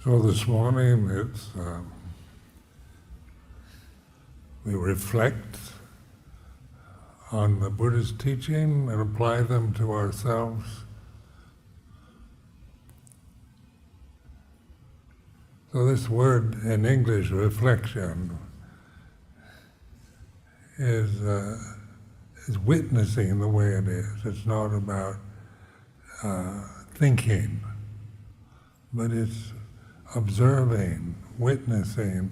So this morning we reflect on the Buddha's teaching and apply them to ourselves. So this word in English, reflection, is witnessing the way it is. It's not about thinking, but it's observing, witnessing.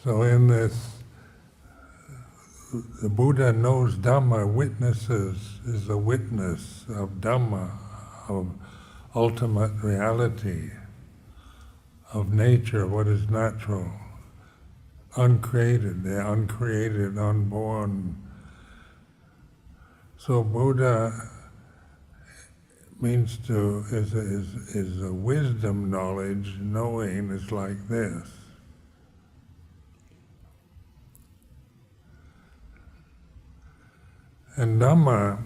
So in this, the Buddha knows Dhamma, witnesses, is a witness of Dhamma, of ultimate reality, of nature, what is natural, uncreated, the uncreated, unborn. So Buddha means is a wisdom knowledge, knowing is like this. And Dhamma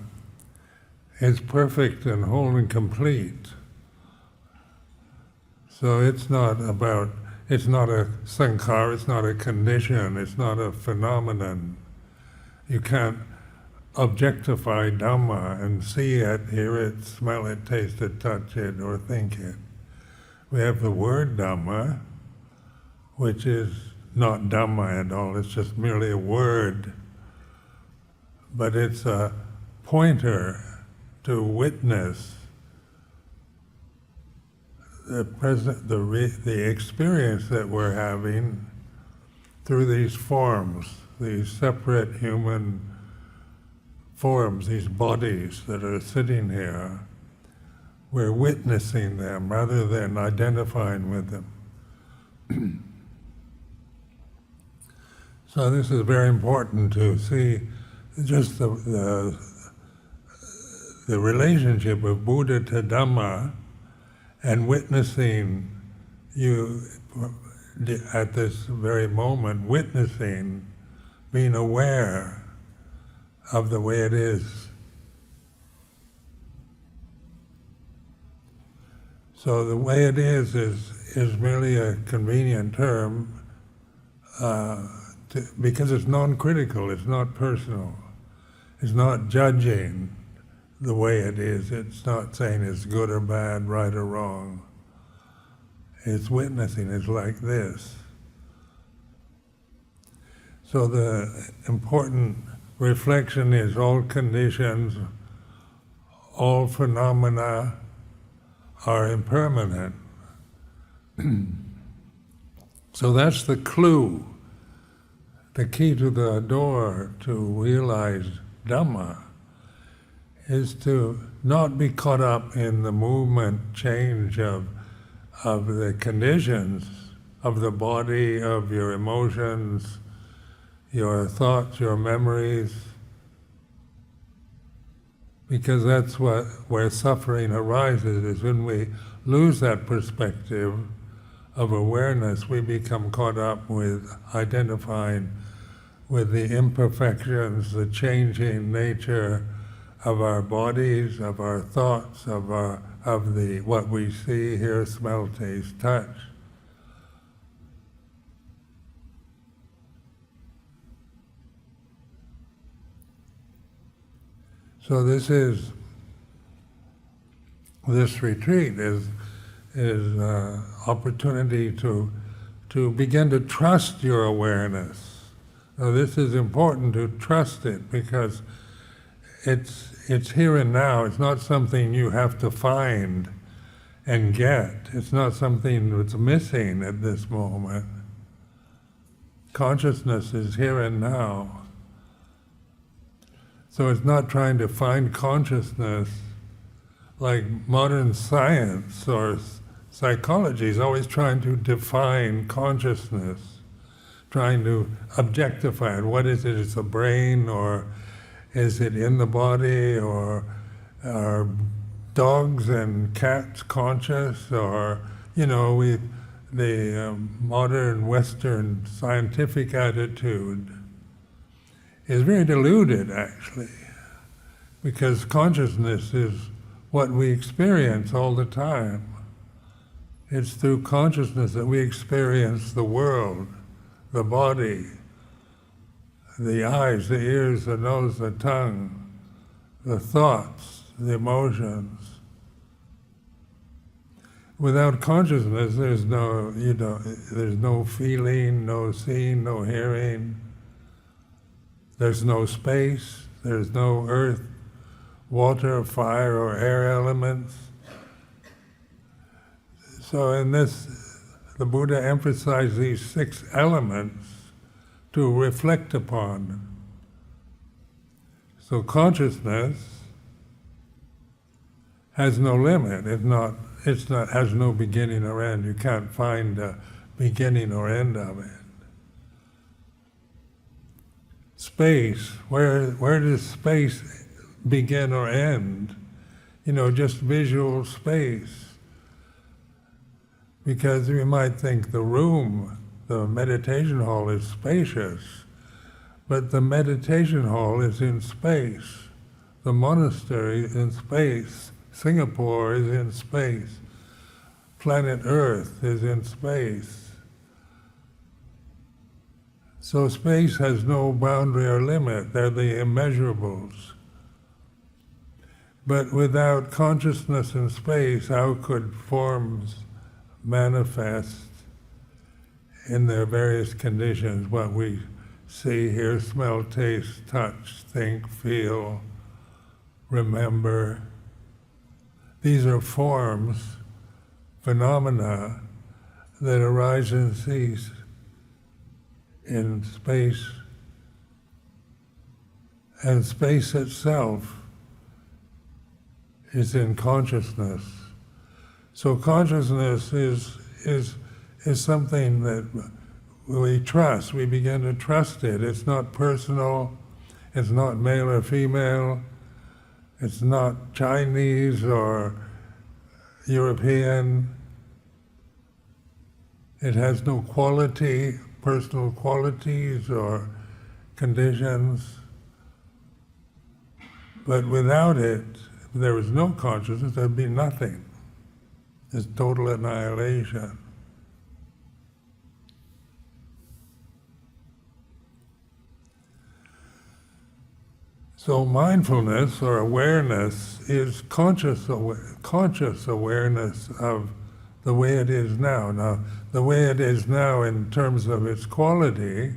is perfect and whole and complete. So it's not a sankhara, it's not a condition, it's not a phenomenon. You can't objectify Dhamma and see it, hear it, smell it, taste it, touch it, or think it. We have the word Dhamma, which is not Dhamma at all, it's just merely a word. But it's a pointer to witness the experience that we're having through these forms, these separate human forms, these bodies that are sitting here. We're witnessing them rather than identifying with them. So this is very important to see just the relationship of Buddha to Dhamma, and witnessing you at this very moment, witnessing, being aware of the way it is. So the way it is merely a convenient term because it's non-critical, it's not personal, it's not judging the way it is. It's not saying it's good or bad, right or wrong. It's witnessing. It's like this. So the important reflection is all conditions, all phenomena are impermanent. So that's the clue, the key to the door to realize Dhamma, is to not be caught up in the movement, change of the conditions of the body, of your emotions, your thoughts, your memories, because that's where suffering arises, is when we lose that perspective of awareness, we become caught up with identifying with the imperfections, the changing nature of our bodies, of our thoughts, of what we see, hear, smell, taste, touch. So this retreat is opportunity to begin to trust your awareness. Now this is important, to trust it, because it's here and now. It's not something you have to find and get. It's not something that's missing at this moment. Consciousness is here and now. So it's not trying to find consciousness like modern science or psychology is always trying to define consciousness, trying to objectify it. What is it? It's a brain, or is it in the body, or are dogs and cats conscious, or, the modern Western scientific attitude is very deluded, actually, because consciousness is what we experience all the time. It's through consciousness that we experience the world, the body, the eyes, the ears, the nose, the tongue, the thoughts, the emotions. Without consciousness, there's no feeling, no seeing, no hearing. There's no space, there's no earth, water, fire, or air elements. So in this, the Buddha emphasized these 6 elements to reflect upon. So consciousness has no limit. Has no beginning or end. You can't find a beginning or end of it. Space, where does space begin or end? Just visual space. Because we might think the room, the meditation hall is spacious, but the meditation hall is in space. The monastery is in space. Singapore is in space. Planet Earth is in space. So space has no boundary or limit. They're the immeasurables. But without consciousness in space, how could forms manifest in their various conditions, what we see, hear, smell, taste, touch, think, feel, remember? These are forms, phenomena that arise and cease in space, and space itself is in consciousness. So consciousness is something that we trust. We begin to trust it. It's not personal. It's not male or female. It's not Chinese or European. It has no quality, personal qualities or conditions. But without it, if there was no consciousness, there'd be nothing. It's total annihilation. So mindfulness or awareness is conscious awareness of the way it is now. Now, the way it is now in terms of its quality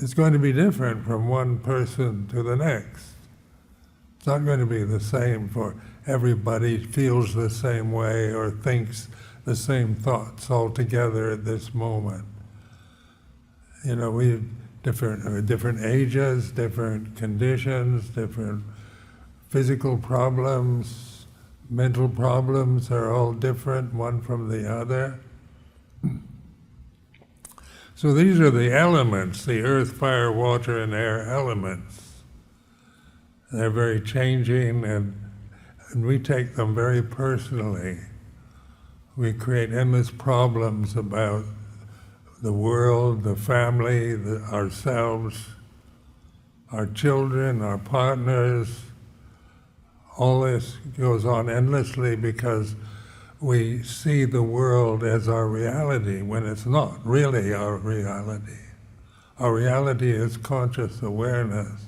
is going to be different from one person to the next. It's not going to be the same for everybody, feels the same way or thinks the same thoughts altogether at this moment. We different ages, different conditions, different physical problems, mental problems are all different one from the other. So these are the elements, the earth, fire, water, and air elements. They're very changing, and we take them very personally. We create endless problems about the world, the family, ourselves, our children, our partners. All this goes on endlessly because we see the world as our reality when it's not really our reality. Our reality is conscious awareness.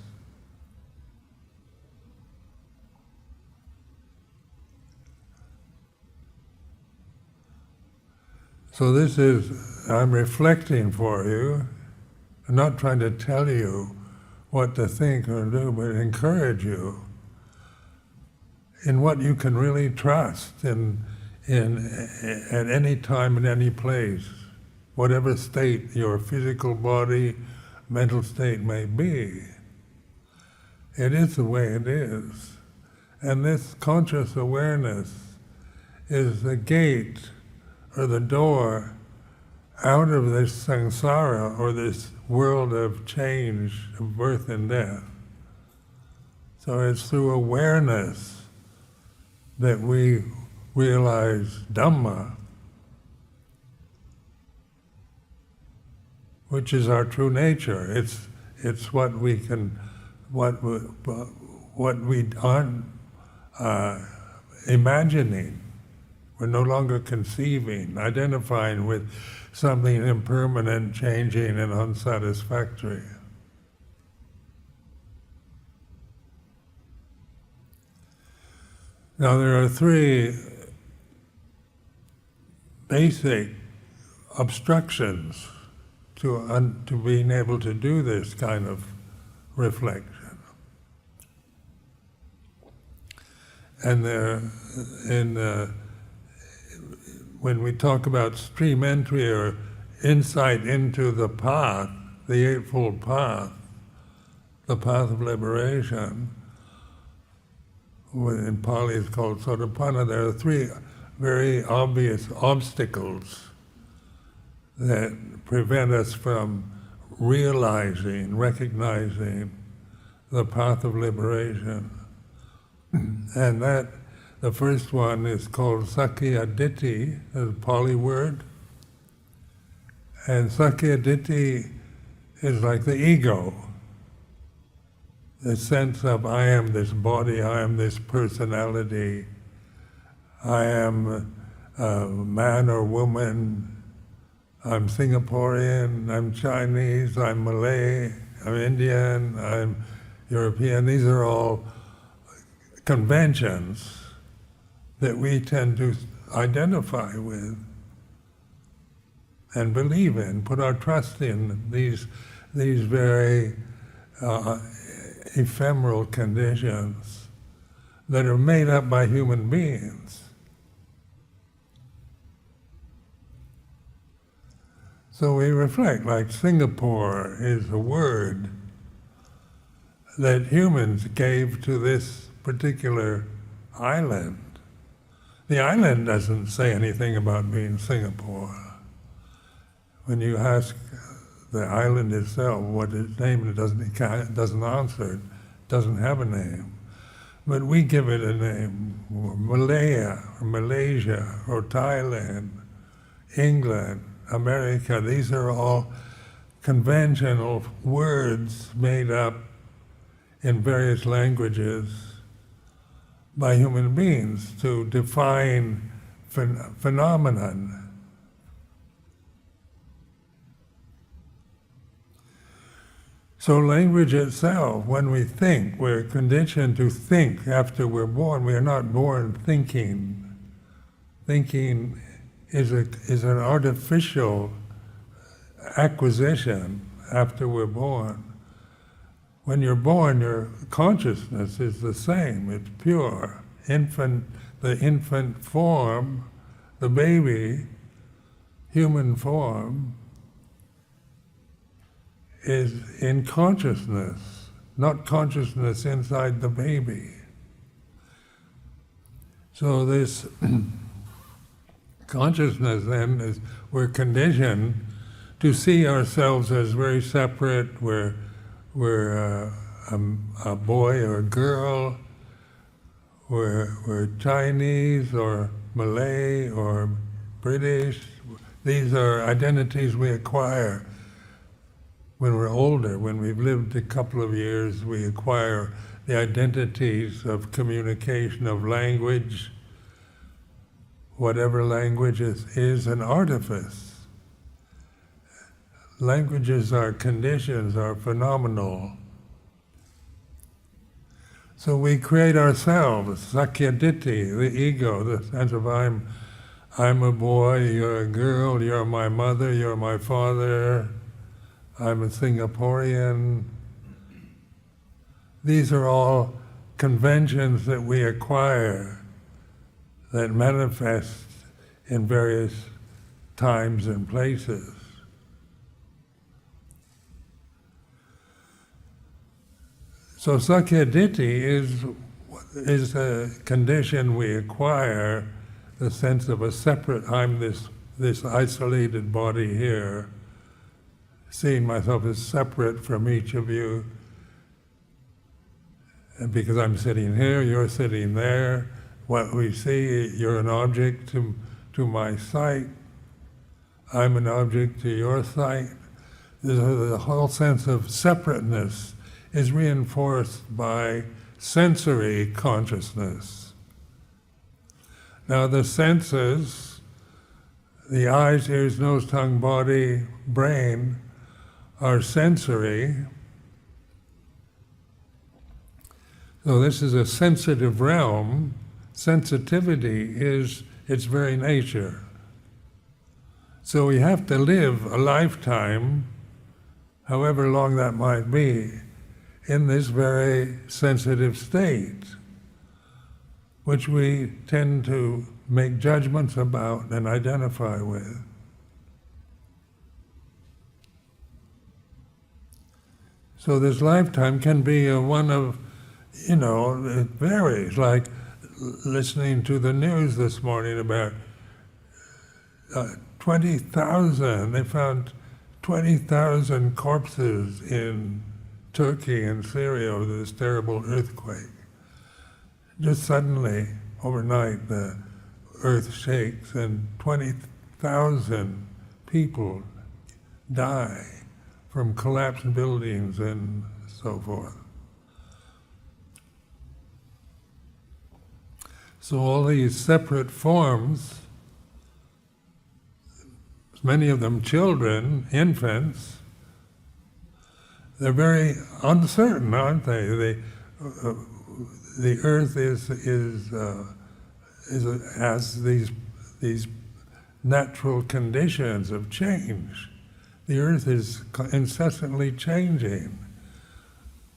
So this is, I'm reflecting for you. I'm not trying to tell you what to think or do, but encourage you in what you can really trust in at any time, in any place, whatever state your physical body, mental state may be. It is the way it is. And this conscious awareness is the gate or the door out of this samsara, or this world of change, of birth and death. So it's through awareness that we realize Dhamma, which is our true nature. It's what we can, what we aren't imagining. We're no longer conceiving, identifying with something impermanent, changing, and unsatisfactory. Now there are three basic obstructions to being able to do this kind of reflection. And when we talk about stream entry or insight into the path, the Eightfold Path, the path of liberation, in Pali is called Sotapanna, there are three very obvious obstacles that prevent us from realizing, recognizing the path of liberation. And that, the first one is called Sakkaya Ditthi, a Pali word. And Sakkaya Ditthi is like the ego, the sense of I am this body, I am this personality, I am a man or woman, I'm Singaporean, I'm Chinese, I'm Malay, I'm Indian, I'm European. These are all conventions that we tend to identify with and believe in, put our trust in, these very ephemeral conditions that are made up by human beings. So we reflect, like Singapore is a word that humans gave to this particular island. The island doesn't say anything about being Singapore. When you ask the island itself what its name, it doesn't answer, it doesn't have a name. But we give it a name, Malaya, or Malaysia, or Thailand, England, America. These are all conventional words made up in various languages by human beings to define phenomenon. So language itself, when we think, we're conditioned to think after we're born. We are not born thinking. Thinking is an artificial acquisition after we're born. When you're born, your consciousness is the same. It's pure. The infant form, the baby, human form, is in consciousness, not consciousness inside the baby. So this consciousness then is, we're conditioned to see ourselves as very separate. We're a boy or a girl, we're Chinese or Malay or British. These are identities we acquire when we're older. When we've lived a couple of years, we acquire the identities of communication, of language. Whatever language is an artifice. Languages are conditions, are phenomenal. So we create ourselves, Sakkaya Ditthi, the ego, the sense of I'm a boy, you're a girl, you're my mother, you're my father, I'm a Singaporean. These are all conventions that we acquire that manifest in various times and places. So Sakkaya Ditthi is a condition we acquire, the sense of a separate, I'm this isolated body here, seeing myself as separate from each of you, and because I'm sitting here, you're sitting there, what we see, you're an object to my sight, I'm an object to your sight. The whole sense of separateness is reinforced by sensory consciousness. Now the senses, the eyes, ears, nose, tongue, body, brain, are sensory. So this is a sensitive realm. Sensitivity is its very nature. So we have to live a lifetime, however long that might be, in this very sensitive state, which we tend to make judgments about and identify with. So this lifetime can be one of, it varies, like listening to the news this morning about 20,000, they found 20,000 corpses in Turkey and Syria over this terrible earthquake. Just suddenly, overnight, the earth shakes and 20,000 people die from collapsed buildings and so forth. So all these separate forms, many of them children, infants, they're very uncertain, aren't they? The earth has these natural conditions of change. The earth is incessantly changing.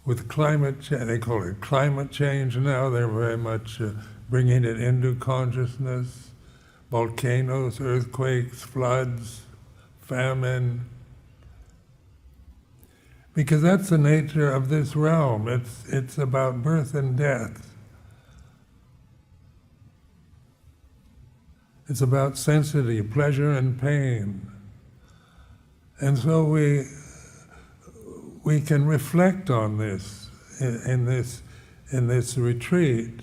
With climate change, they call it climate change now. They're very much bringing it into consciousness. Volcanoes, earthquakes, floods, famine. Because that's the nature of this realm. It's about birth and death. It's about sensitivity, pleasure and pain. And so we can reflect on this in this retreat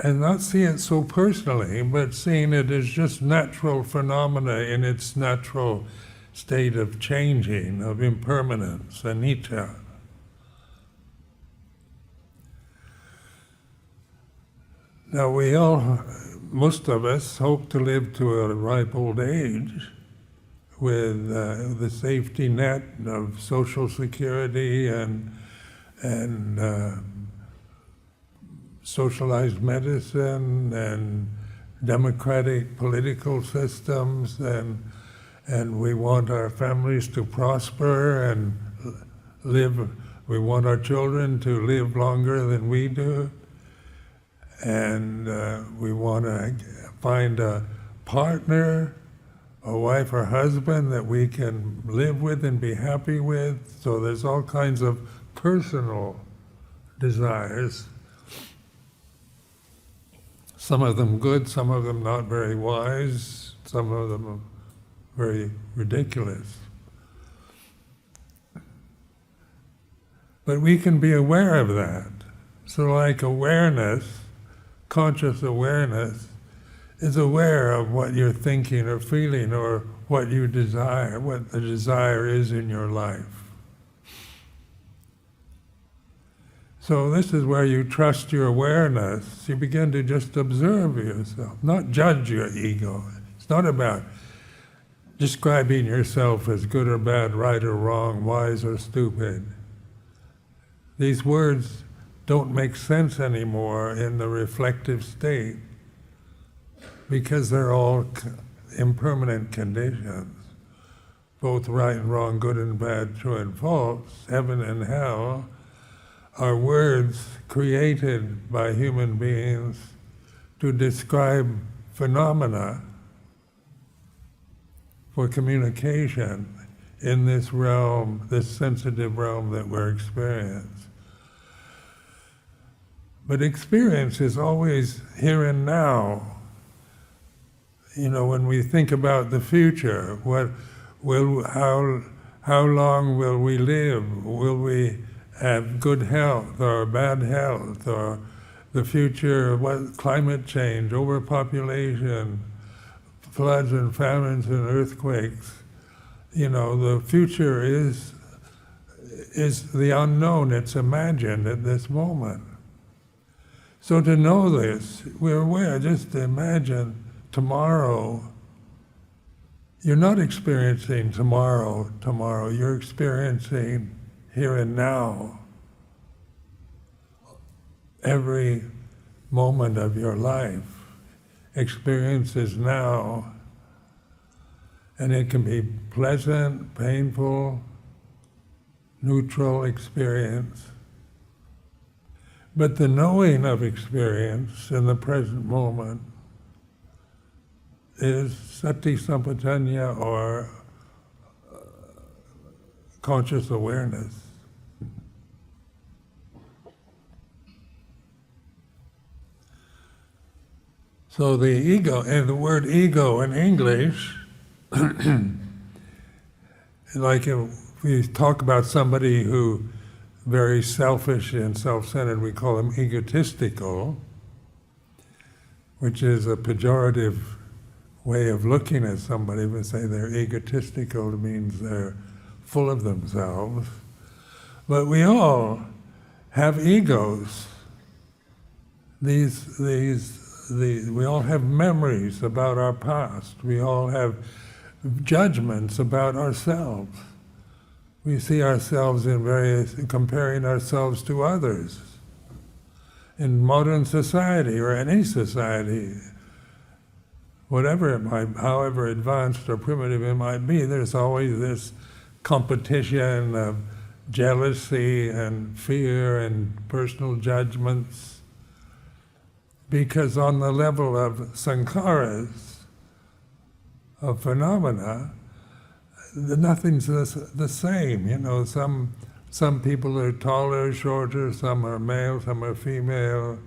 and not see it so personally, but seeing it as just natural phenomena in its natural state of changing, of impermanence, anicca. Now most of us hope to live to a ripe old age with the safety net of social security and socialized medicine and democratic political systems, and we want our families to prosper and live. We want our children to live longer than we do, and we want to find a partner, a wife or husband that we can live with and be happy with. So there's all kinds of personal desires. Some of them good, some of them not very wise, some of them very ridiculous. But we can be aware of that. So like awareness, conscious awareness, is aware of what you're thinking or feeling or what you desire, what the desire is in your life. So this is where you trust your awareness. You begin to just observe yourself, not judge your ego. It's not about describing yourself as good or bad, right or wrong, wise or stupid. These words don't make sense anymore in the reflective state because they're all impermanent conditions, both right and wrong, good and bad, true and false, heaven and hell, are words created by human beings to describe phenomena for communication in this realm, this sensitive realm that we're experiencing. But experience is always here and now. When we think about the future, how long will we live? Will we have good health or bad health, or the future, climate change, overpopulation, floods and famines and earthquakes. The future is the unknown, it's imagined at this moment. So to know this, we're aware, just imagine tomorrow, you're not experiencing tomorrow, you're experiencing here and now. Every moment of your life, experience is now, and it can be pleasant, painful, neutral experience. But the knowing of experience in the present moment is sati sampajanya, or conscious awareness. So the ego, and the word ego in English, like if we talk about somebody who very selfish and self-centered, we call them egotistical, which is a pejorative way of looking at somebody. We say they're egotistical, it means they're full of themselves. But we all have egos. We all have memories about our past. We all have judgments about ourselves. We see ourselves in comparing ourselves to others. In modern society, or any society, whatever it might, however advanced or primitive it might be, there's always this competition of jealousy and fear and personal judgments. Because on the level of sankharas, of phenomena, nothing's the same. You know, some people are taller, shorter, some are male, some are female,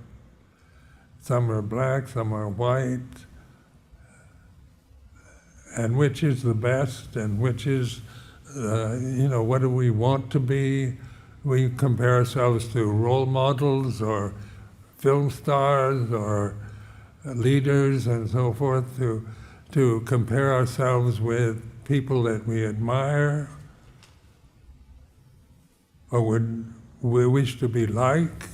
some are black, some are white. And which is the best, and which is, what do we want to be? We compare ourselves to role models or film stars or leaders and so forth, to compare ourselves with people that we admire or we wish to be like.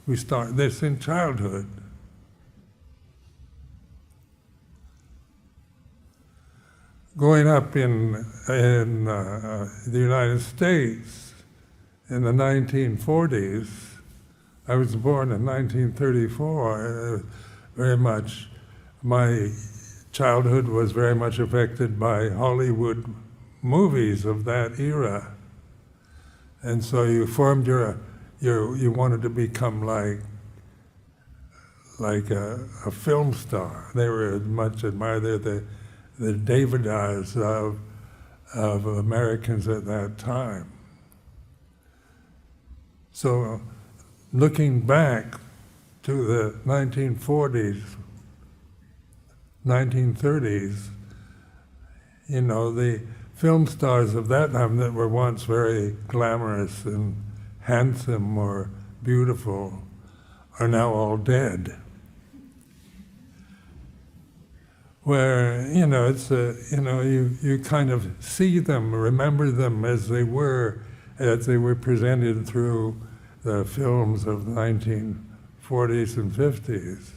We start this in childhood. Growing up in the United States in the 1940s, I was born in 1934. Very much, my childhood was very much affected by Hollywood movies of that era, and so you formed you wanted to become like a film star. They were much admired. They're the Devadas of Americans at that time. So, looking back to the 1940s, 1930s, the film stars of that time that were once very glamorous and handsome or beautiful are now all dead. Where, it's you kind of see them, remember them as they were presented through the films of the 1940s and 50s.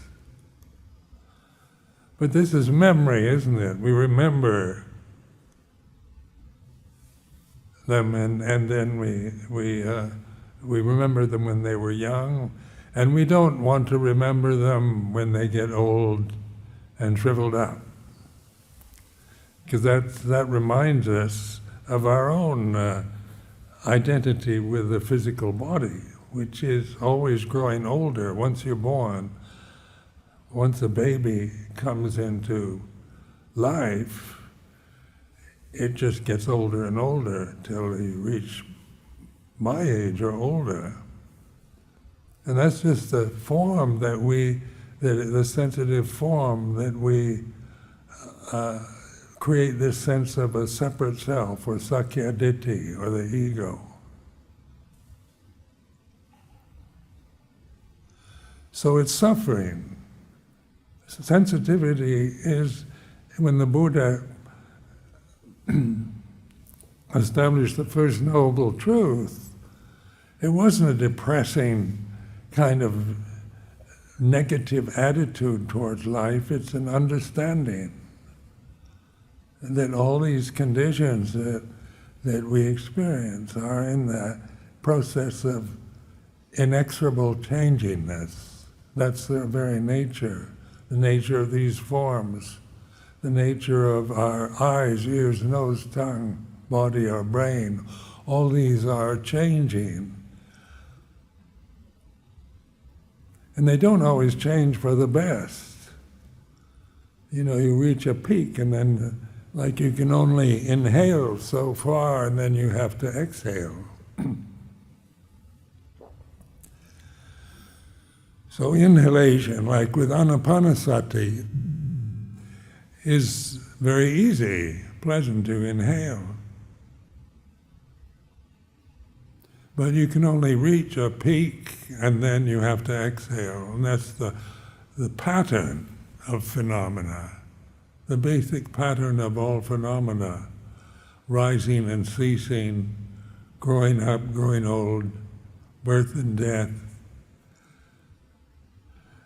But this is memory, isn't it? We remember them, and then we remember them when they were young, and we don't want to remember them when they get old and shriveled up, because that reminds us of our own identity with the physical body, which is always growing older. Once you're born, once a baby comes into life, it just gets older and older till you reach my age or older. And that's just the form the sensitive form that we create this sense of a separate self, or sakya ditti, or the ego. So it's suffering. Sensitivity is, when the Buddha established the first noble truth, it wasn't a depressing kind of negative attitude towards life, it's an understanding that all these conditions that we experience are in the process of inexorable changingness. That's their very nature, the nature of these forms, the nature of our eyes, ears, nose, tongue, body, or brain. All these are changing. And they don't always change for the best. You know, you reach a peak and then like you can only inhale so far and then you have to exhale. So inhalation, like with Anapanasati, is very easy, pleasant to inhale. But you can only reach a peak and then you have to exhale. And that's the pattern of phenomena, the basic pattern of all phenomena, rising and ceasing, growing up, growing old, birth and death.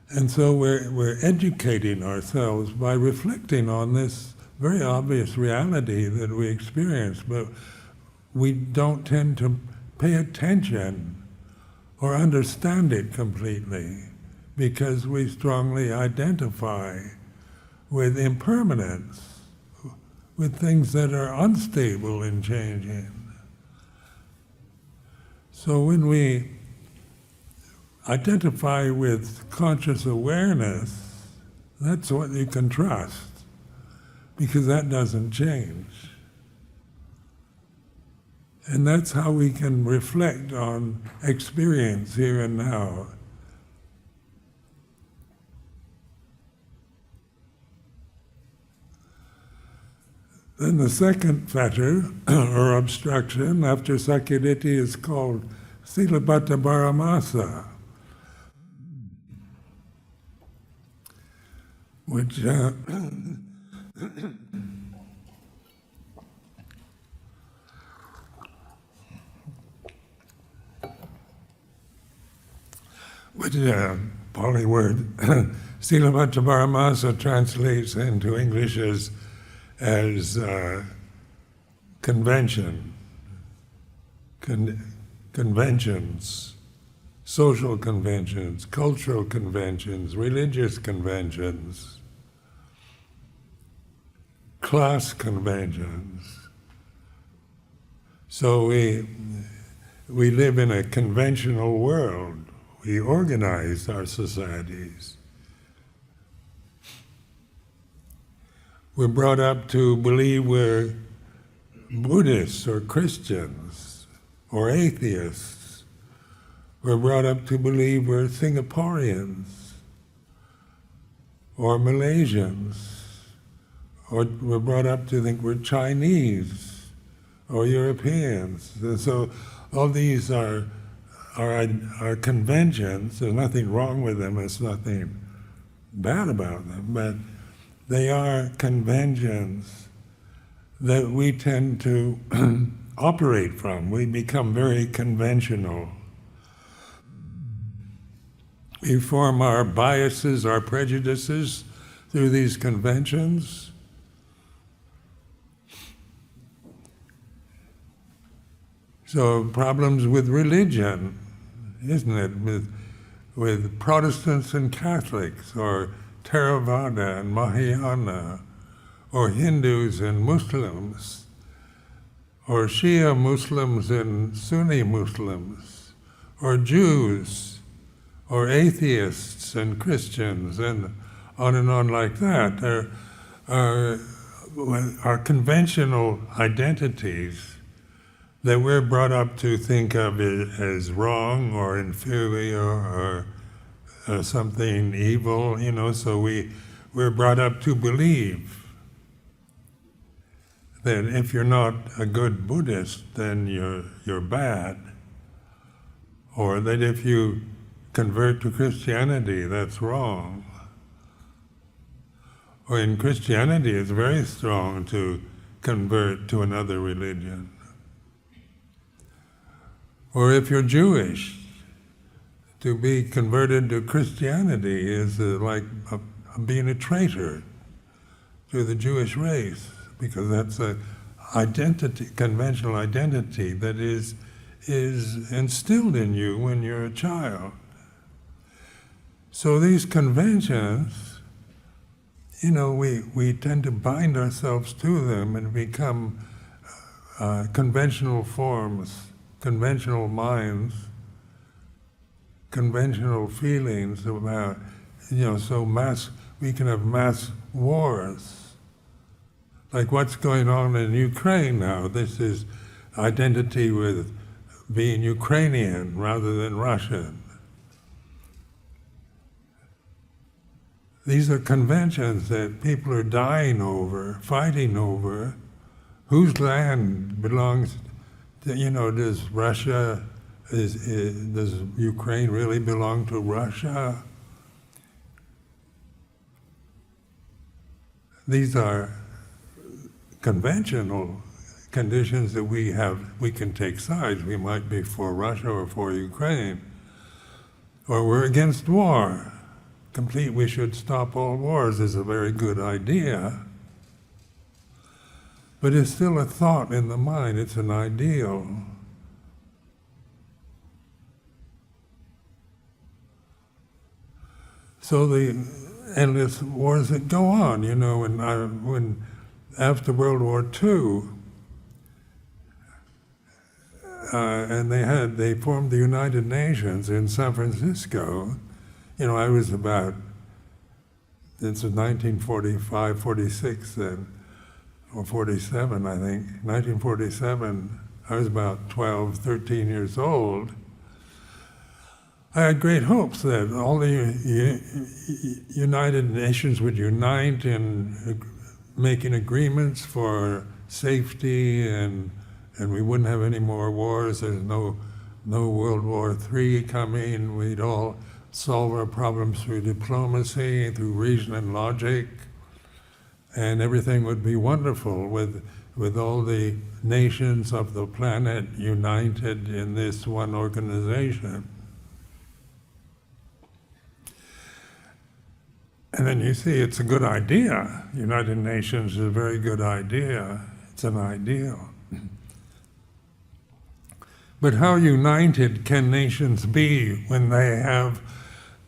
And so we're educating ourselves by reflecting on this very obvious reality that we experience, but we don't tend to pay attention or understand it completely because we strongly identify with impermanence, with things that are unstable and changing. So when we identify with conscious awareness, that's what you can trust, because that doesn't change. And that's how we can reflect on experience here and now. Then the second fetter, or obstruction, after Sakyaditi is called Silabhata Paramasa, which Pali word Silabhata Paramasa translates into English as convention, conventions, social conventions, cultural conventions, religious conventions, class conventions. So we live in a conventional world. We organize our societies. We're brought up to believe we're Buddhists or Christians or atheists. We're brought up to believe we're Singaporeans or Malaysians, or we're brought up to think we're Chinese or Europeans. And so all these are conventions. There's nothing wrong with them. There's nothing bad about them, but they are conventions that we tend to operate from. We become very conventional. We form our biases, our prejudices through these conventions. So problems with religion, isn't it? With Protestants and Catholics, or Theravada and Mahayana, or Hindus and Muslims, or Shia Muslims and Sunni Muslims, or Jews, or atheists and Christians, and on like that. There are conventional identities that we're brought up to think of it as wrong or inferior or something evil, you know, so we're brought up to believe that if you're not a good Buddhist, then you're bad, or that if you convert to Christianity, that's wrong. Or in Christianity, it's very strong to convert to another religion. Or if you're Jewish, to be converted to Christianity is like being a traitor to the Jewish race, because that's a identity, conventional identity that is instilled in you when you're a child. So these conventions, we tend to bind ourselves to them and become conventional forms, conventional minds, conventional feelings about, so we can have mass wars. Like what's going on in Ukraine now, this is identity with being Ukrainian rather than Russian. These are conventions that people are dying over, fighting over. Whose land belongs to, does Russia, does Ukraine really belong to Russia? These are conventional conditions that we can take sides. We might be for Russia or for Ukraine, or we're against war. We should stop all wars is a very good idea, but it's still a thought in the mind, it's an ideal. So the endless wars that go on, when after World War II, and they formed the United Nations in San Francisco. I was about, this was 1945, 46 then, or 47, I think, 1947. I was about 12, 13 years old. I had great hopes that all the United Nations would unite in making agreements for safety, and we wouldn't have any more wars. There's no World War III coming. We'd all solve our problems through diplomacy, through reason and logic, and everything would be wonderful with all the nations of the planet united in this one organization. And then you see it's a good idea. United Nations is a very good idea. It's an ideal. But how united can nations be when they have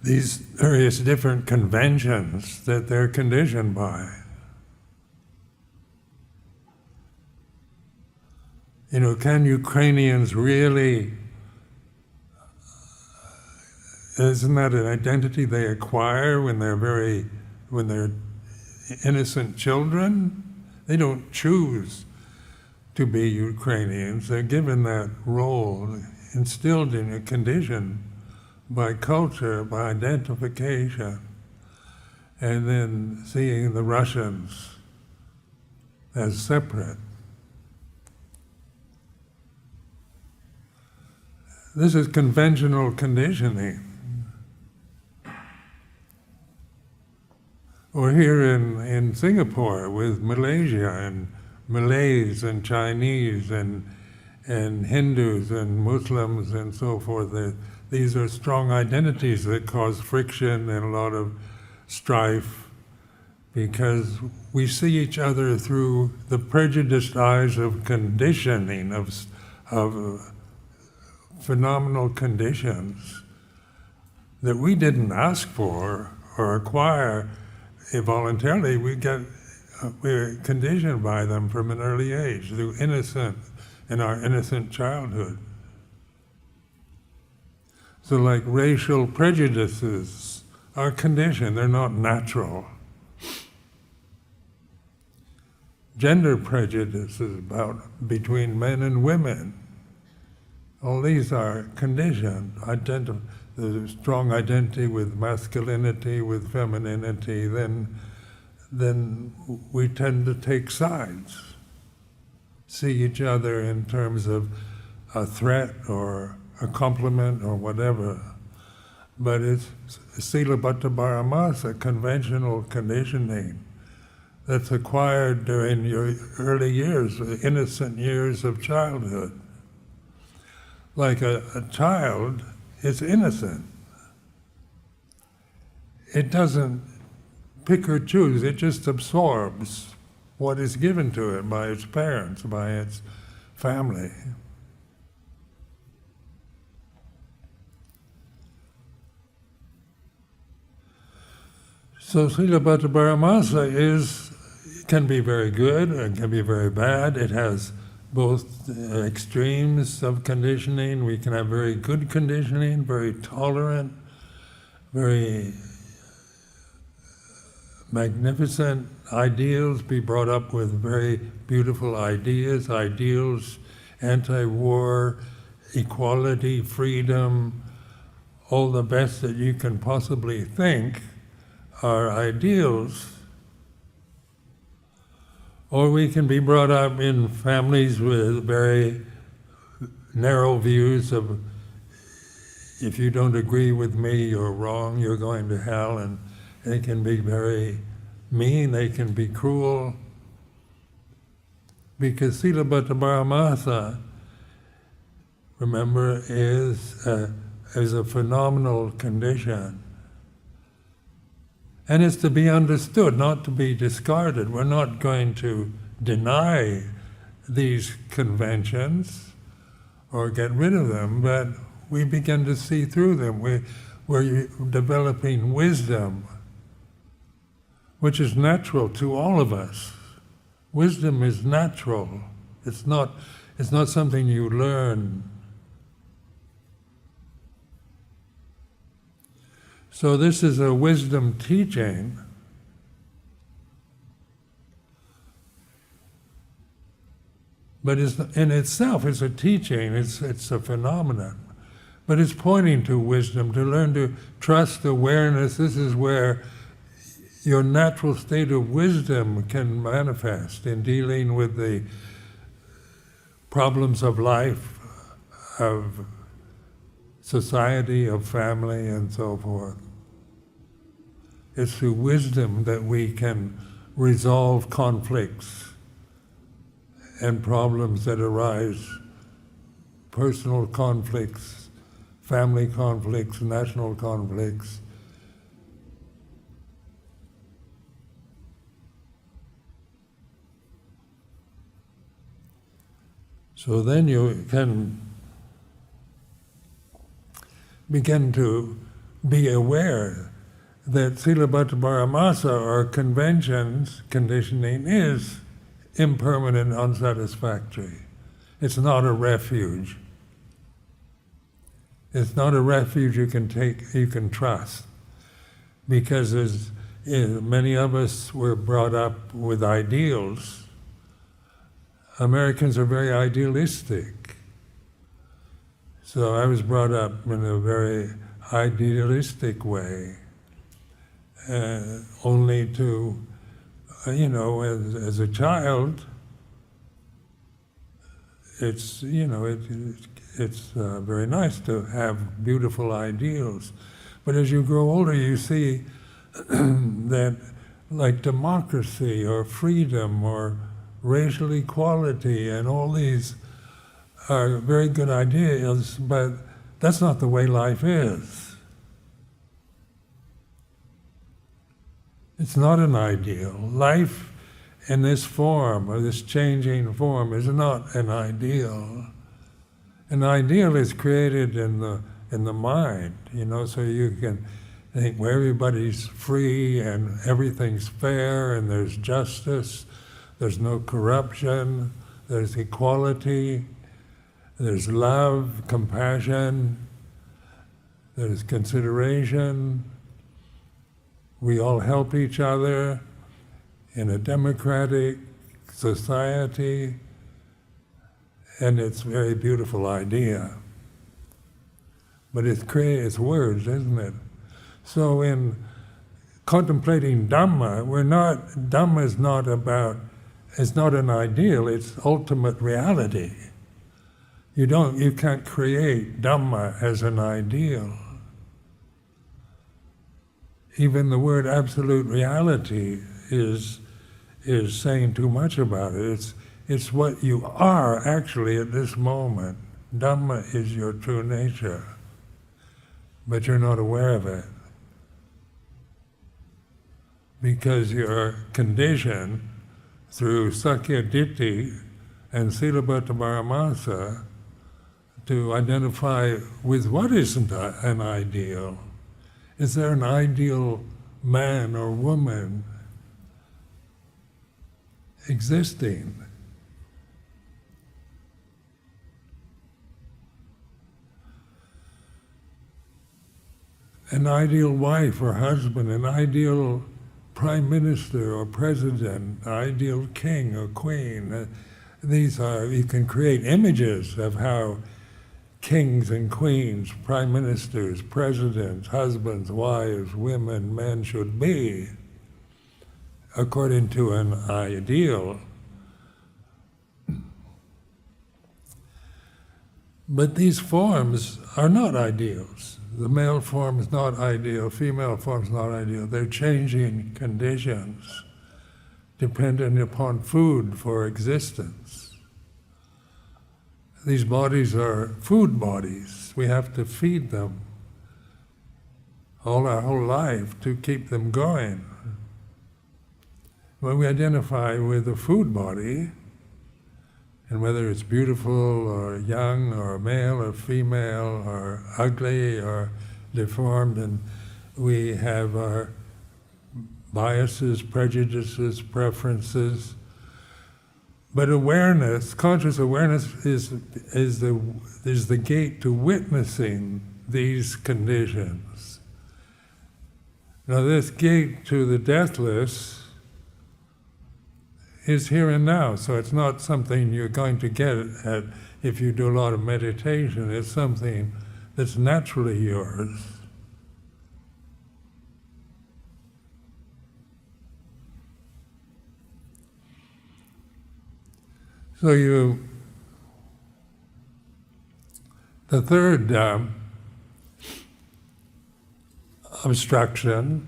these various different conventions that they're conditioned by? Can Ukrainians really, isn't that an identity they acquire when they're innocent children? They don't choose to be Ukrainians. They're given that role, instilled in a condition by culture, by identification, and then seeing the Russians as separate. This is conventional conditioning. Or here in Singapore with Malaysia and Malays and Chinese and Hindus and Muslims and so forth. These are strong identities that cause friction and a lot of strife, because we see each other through the prejudiced eyes of conditioning, of phenomenal conditions that we didn't ask for or acquire voluntarily. We're conditioned by them from an early age, in our innocent childhood. So like racial prejudices are conditioned, they're not natural. Gender prejudices between men and women, all these are conditioned. The strong identity with masculinity, with femininity, then we tend to take sides, see each other in terms of a threat or a compliment or whatever. But it's Silabbata Paramasa, conventional conditioning that's acquired during your early years, the innocent years of childhood. Like a child is innocent. it doesn't pick or choose, it just absorbs what is given to it by its parents, by its family. So Srila Bhattacharya can be very good and can be very bad. It has both extremes of conditioning. We can have very good conditioning, very tolerant, very magnificent ideals, be brought up with very beautiful ideals, anti-war, equality, freedom, all the best that you can possibly think are ideals. Or we can be brought up in families with very narrow views of, if you don't agree with me, you're wrong, you're going to hell, and they can be very mean, they can be cruel. Because Sila Bhattacharya, remember, is a phenomenal condition. And it's to be understood, not to be discarded. We're not going to deny these conventions or get rid of them, but we begin to see through them. We're developing wisdom, which is natural to all of us. Wisdom is natural. It's not something you learn. So this is a wisdom teaching, but in itself it's a teaching, it's a phenomenon. But it's pointing to wisdom, to learn to trust awareness. This is where your natural state of wisdom can manifest in dealing with the problems of life, of society, of family, and so forth. It's through wisdom that we can resolve conflicts and problems that arise, personal conflicts, family conflicts, national conflicts. So then you can begin to be aware that Sila Bhattacharya or conventions, conditioning, is impermanent, unsatisfactory. It's not a refuge. It's not a refuge you can take, you can trust. Because many of us were brought up with ideals. Americans are very idealistic. So I was brought up in a very idealistic way, only to, as a child, it's very nice to have beautiful ideals. But as you grow older, you see that like democracy or freedom or racial equality and all these are very good ideas, but that's not the way life is. It's not an ideal. Life in this form, or this changing form, is not an ideal. An ideal is created in the mind, so you can think where everybody's free and everything's fair and there's justice, there's no corruption, there's equality, there's love, compassion, there's consideration. We all help each other in a democratic society, and it's a very beautiful idea. But it's words, isn't it? So in contemplating Dhamma, Dhamma is not it's not an ideal, it's ultimate reality. You can't create Dhamma as an ideal. Even the word absolute reality is saying too much about it. It's what you are actually at this moment. Dhamma is your true nature, but you're not aware of it. because you're conditioned through Sakya Ditti and Silabbata Paramasa to identify with what isn't an ideal. Is there an ideal man or woman existing? An ideal wife or husband, an ideal prime minister or president, an ideal king or queen. These are, you can create images of how kings and queens, prime ministers, presidents, husbands, wives, women, men should be according to an ideal. But these forms are not ideals. The male form is not ideal, female form is not ideal. They're changing conditions dependent upon food for existence. These bodies are food bodies. We have to feed them all our whole life to keep them going. When we identify with a food body, and whether it's beautiful or young or male or female or ugly or deformed, and we have our biases, prejudices, preferences. But awareness, conscious awareness is the gate to witnessing these conditions. Now this gate to the deathless is here and now, so it's not something you're going to get at if you do a lot of meditation. It's something that's naturally yours. So the third obstruction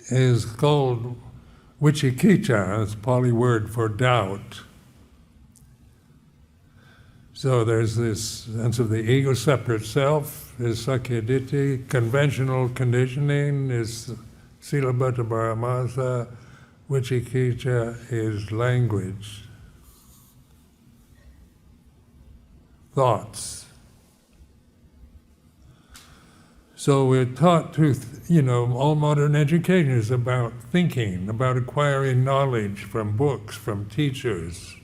is called Vichikicha, is Pali word for doubt. So there's this sense of the ego separate self is Sakya Ditti, conventional conditioning is Silabbata Paramasa, Vichikicha is language, thoughts. So we're taught to, all modern education is about thinking, about acquiring knowledge from books, from teachers,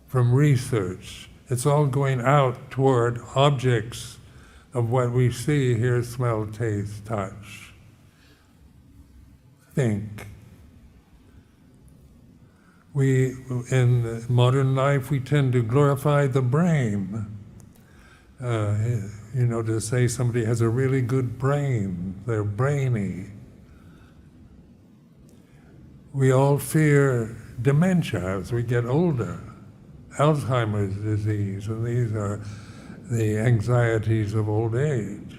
from research. It's all going out toward objects of what we see, hear, smell, taste, touch, think. In modern life, we tend to glorify the brain. To say somebody has a really good brain, they're brainy. We all fear dementia as we get older, Alzheimer's disease, and these are the anxieties of old age,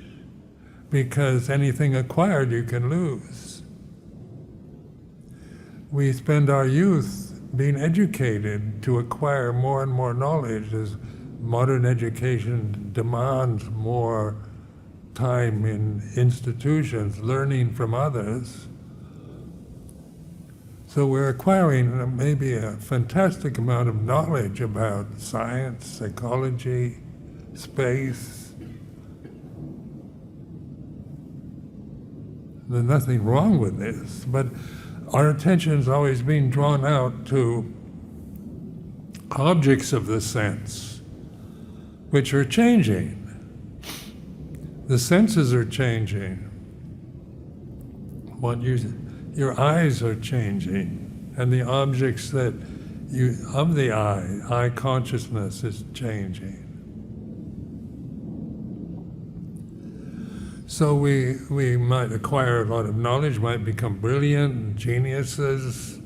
because anything acquired you can lose. We spend our youth being educated to acquire more and more knowledge as modern education demands more time in institutions, learning from others. So we're acquiring maybe a fantastic amount of knowledge about science, psychology, space. There's nothing wrong with this, but our attention is always being drawn out to objects of the sense, which are changing. The senses are changing. Your eyes are changing, and the objects of the eye consciousness is changing. So we might acquire a lot of knowledge, might become brilliant geniuses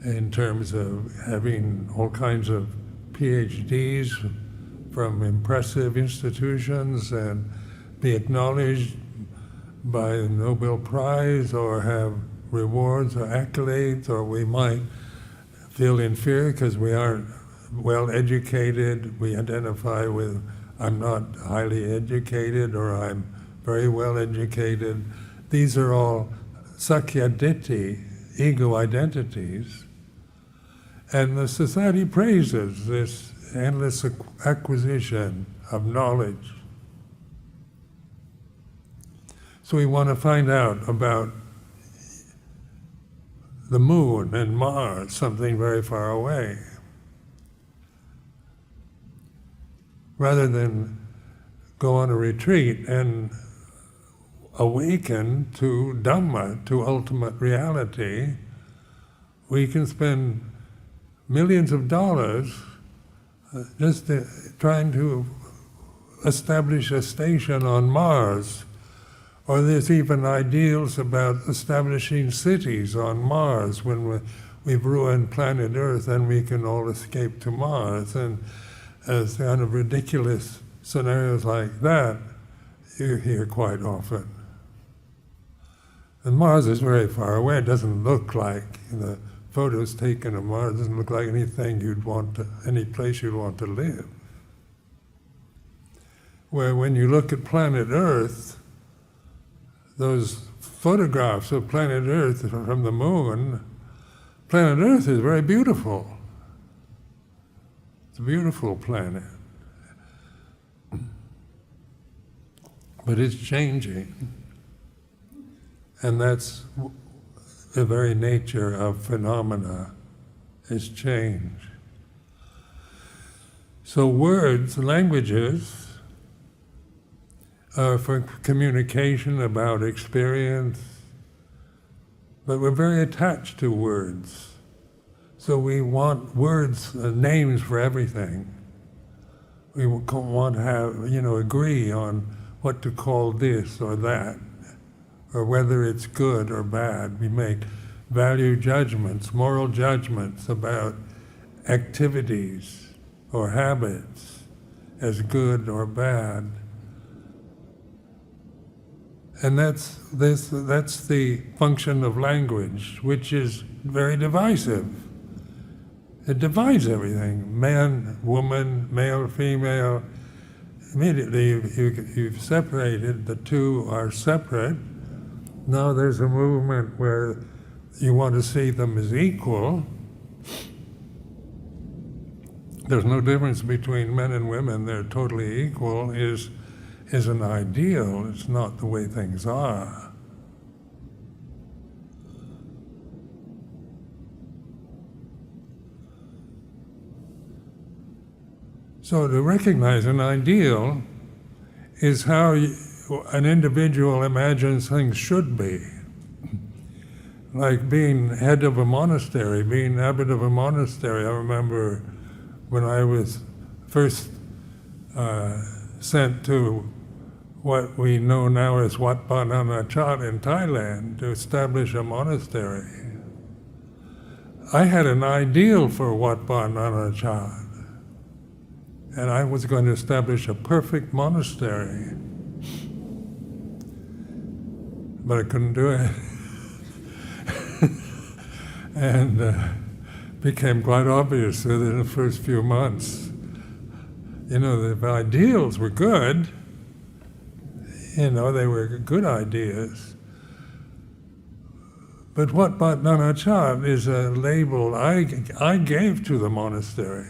in terms of having all kinds of PhDs from impressive institutions and be acknowledged by a Nobel Prize or have rewards or accolades, or we might feel inferior because we aren't well educated. We identify with, I'm not highly educated, or I'm very well educated, these are all sakya-ditti, ego identities. And the society praises this endless acquisition of knowledge. So we want to find out about the moon and Mars, something very far away. Rather than go on a retreat and awaken to Dhamma, to ultimate reality, we can spend millions of dollars just trying to establish a station on Mars. Or there's even ideals about establishing cities on Mars. When we've ruined planet Earth, then we can all escape to Mars. And as kind of ridiculous scenarios like that, you hear quite often. And Mars is very far away. It doesn't look like, the photos taken of Mars doesn't look like anything any place you'd want to live. Where when you look at planet Earth, those photographs of planet Earth from the moon, planet Earth is very beautiful. It's a beautiful planet. But it's changing. And that's the very nature of phenomena, is change. So words, languages, for communication about experience, but we're very attached to words. So we want words, names for everything. We want to have, agree on what to call this or that, or whether it's good or bad. We make value judgments, moral judgments about activities or habits as good or bad. And that's the function of language, which is very divisive. It divides everything: man, woman, male, female. Immediately you've separated, the two are separate. Now there's a movement where you want to see them as equal. There's no difference between men and women, they're totally equal, is an ideal. It's not the way things are. So to recognize an ideal is how an individual imagines things should be. Like being head of a monastery, being abbot of a monastery. I remember when I was first sent to what we know now as Wat Pah Nanachat in Thailand to establish a monastery. I had an ideal for Wat Pah Nanachat, and I was going to establish a perfect monastery, but I couldn't do it. And became quite obvious within the first few months. The ideals were good. They were good ideas. But Wat Pah Nanachat is a label I gave to the monastery.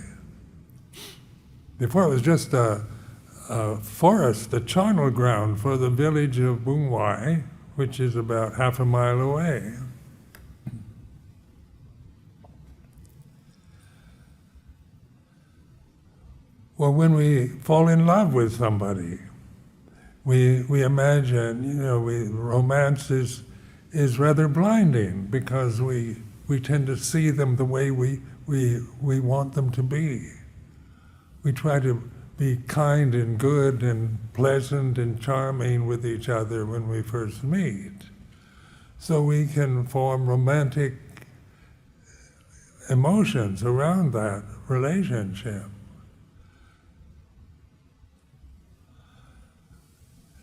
Before it was just a forest, a charnel ground for the village of Bung Wai, which is about half a mile away. Well, when we fall in love with somebody, we imagine, romance is rather blinding because we tend to see them the way we want them to be. We try to be kind and good and pleasant and charming with each other when we first meet, so we can form romantic emotions around that relationship.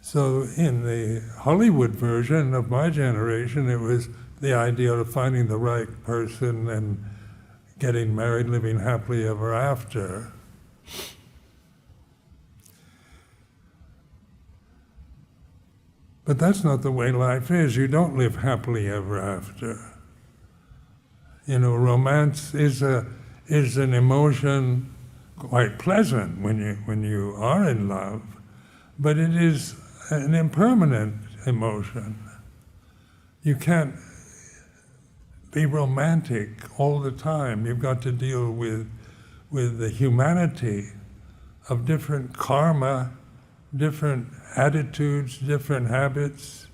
So in the Hollywood version of my generation, it was the idea of finding the right person and getting married, living happily ever after. But that's not the way life is. You don't live happily ever after. Romance is an emotion quite pleasant when you are in love, but it is an impermanent emotion. You can't be romantic all the time. You've got to deal with the humanity of different karma, different attitudes, different habits.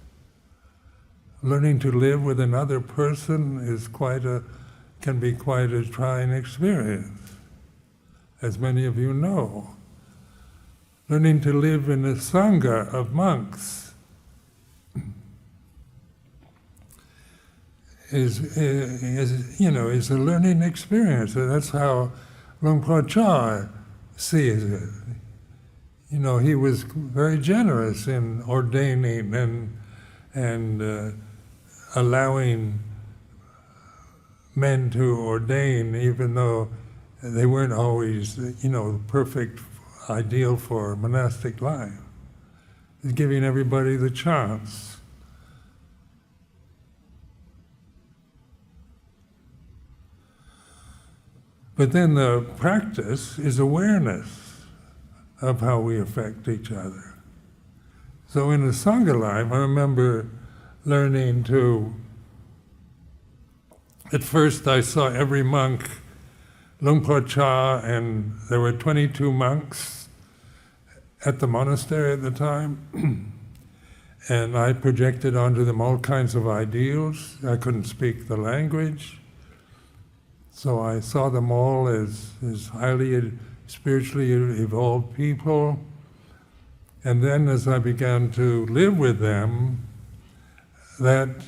Learning to live with another person can be quite a trying experience, as many of you know. Learning to live in a sangha of monks is a learning experience. That's how Luang Por sees it. He was very generous in ordaining and allowing men to ordain, even though they weren't always, the perfect ideal for monastic life. He's giving everybody the chance. But then the practice is awareness of how we affect each other. So in the Sangha life, I remember learning to, at first I saw every monk, Luang Por and there were 22 monks at the monastery at the time, and I projected onto them all kinds of ideals. I couldn't speak the language, so I saw them all as highly spiritually evolved people. And then as I began to live with them, that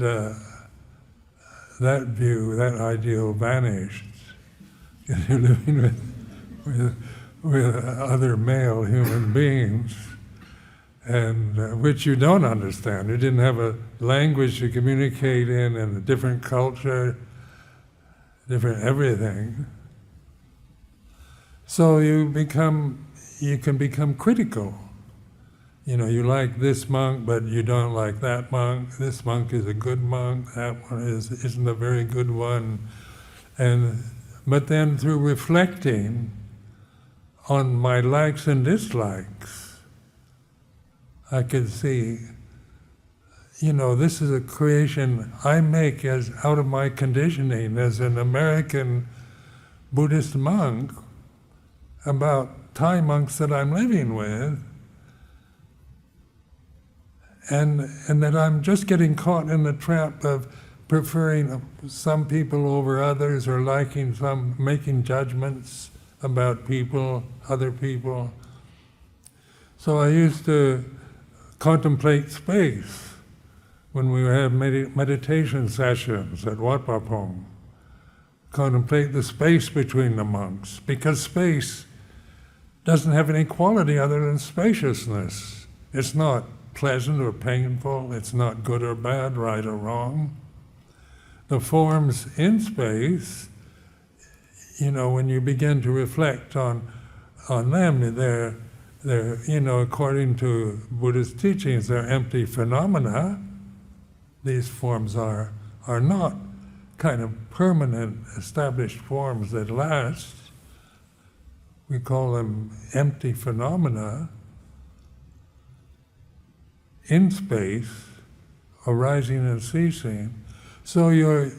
view, that ideal vanished. You're living with other male human beings, and which you don't understand. You didn't have a language to communicate in, and a different culture, different everything. So you can become critical. You like this monk, but you don't like that monk. This monk is a good monk, that one isn't a very good one. But then through reflecting on my likes and dislikes, I could see, this is a creation I make out of my conditioning as an American Buddhist monk about Thai monks that I'm living with, and that I'm just getting caught in the trap of preferring some people over others, or liking some, making judgments about people, other people. So I used to contemplate space when we would have meditation sessions at Wat Pah Pong. Contemplate the space between the monks, because space doesn't have any quality other than spaciousness. It's not pleasant or painful, it's not good or bad, right or wrong. The forms in space, when you begin to reflect on them, they're according to Buddhist teachings, they're empty phenomena. These forms are not kind of permanent, established forms that last. We call them empty phenomena in space, arising and ceasing. So you're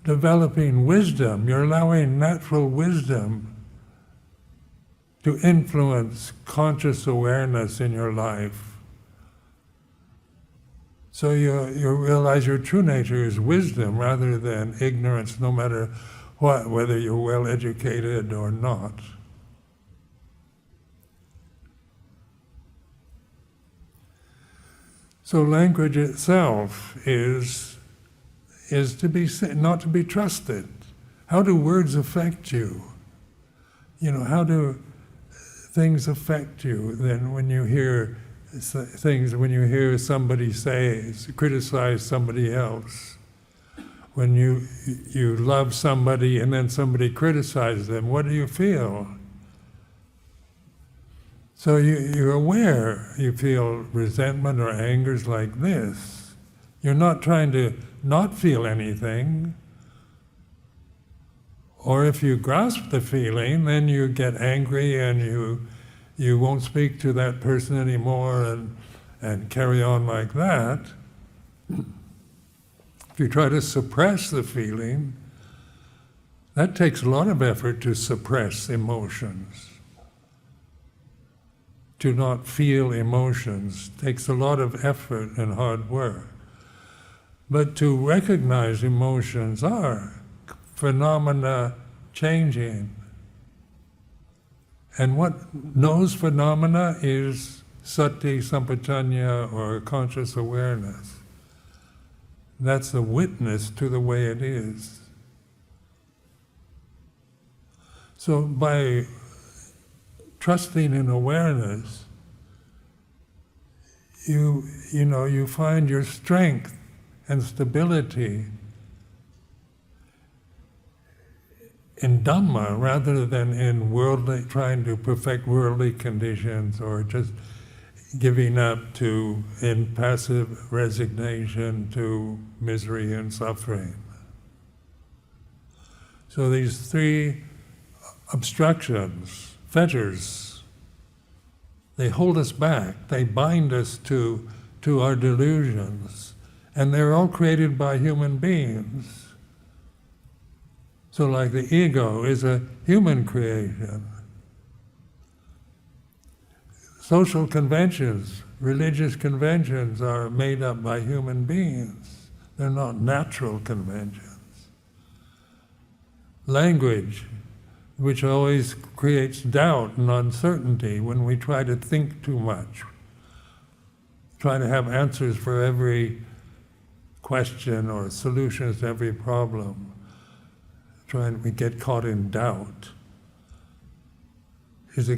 developing wisdom, you're allowing natural wisdom to influence conscious awareness in your life. So you realize your true nature is wisdom rather than ignorance, no matter what, whether you're well educated or not. So language itself is to be not to be trusted. How do words affect you? How do things affect you then when you hear things, when you hear somebody criticize somebody else? When you love somebody and then somebody criticizes them, what do you feel? So you're aware, you feel resentment or angers like this. You're not trying to not feel anything. Or if you grasp the feeling, then you get angry and you won't speak to that person anymore and carry on like that. If you try to suppress the feeling, that takes a lot of effort to suppress emotions. To not feel emotions takes a lot of effort and hard work. But to recognize emotions are phenomena changing. And what knows phenomena is sati sampajanya, or conscious awareness. That's the witness to the way it is. So by trusting in awareness, you find your strength and stability in Dhamma rather than in trying to perfect worldly conditions or just giving up in passive resignation to misery and suffering. So these three obstructions, fetters, they hold us back, they bind us to our delusions, and they're all created by human beings. So like the ego is a human creation. Social conventions, religious conventions are made up by human beings. They're not natural conventions. Language, which always creates doubt and uncertainty when we try to think too much, try to have answers for every question or solutions to every problem. We get caught in doubt. Is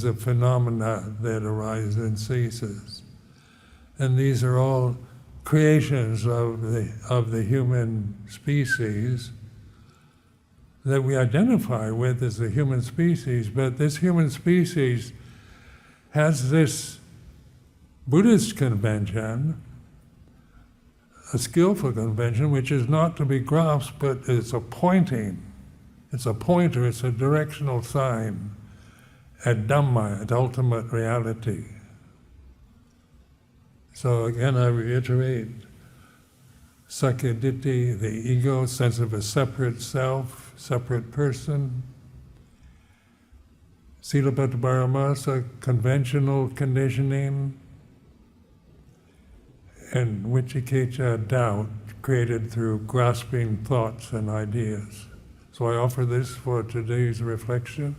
a phenomena that arises and ceases, and these are all creations of the human species that we identify with as the human species. But this human species has this Buddhist convention, a skillful convention, which is not to be grasped, but it's a pointing. It's a pointer, it's a directional sign at Dhamma, at ultimate reality. So again, I reiterate, Sakkayaditthi, the ego, sense of a separate self, separate person. Silabbata Paramasa, conventional conditioning. And Vicikicca, doubt, created through grasping thoughts and ideas. So I offer this for today's reflection.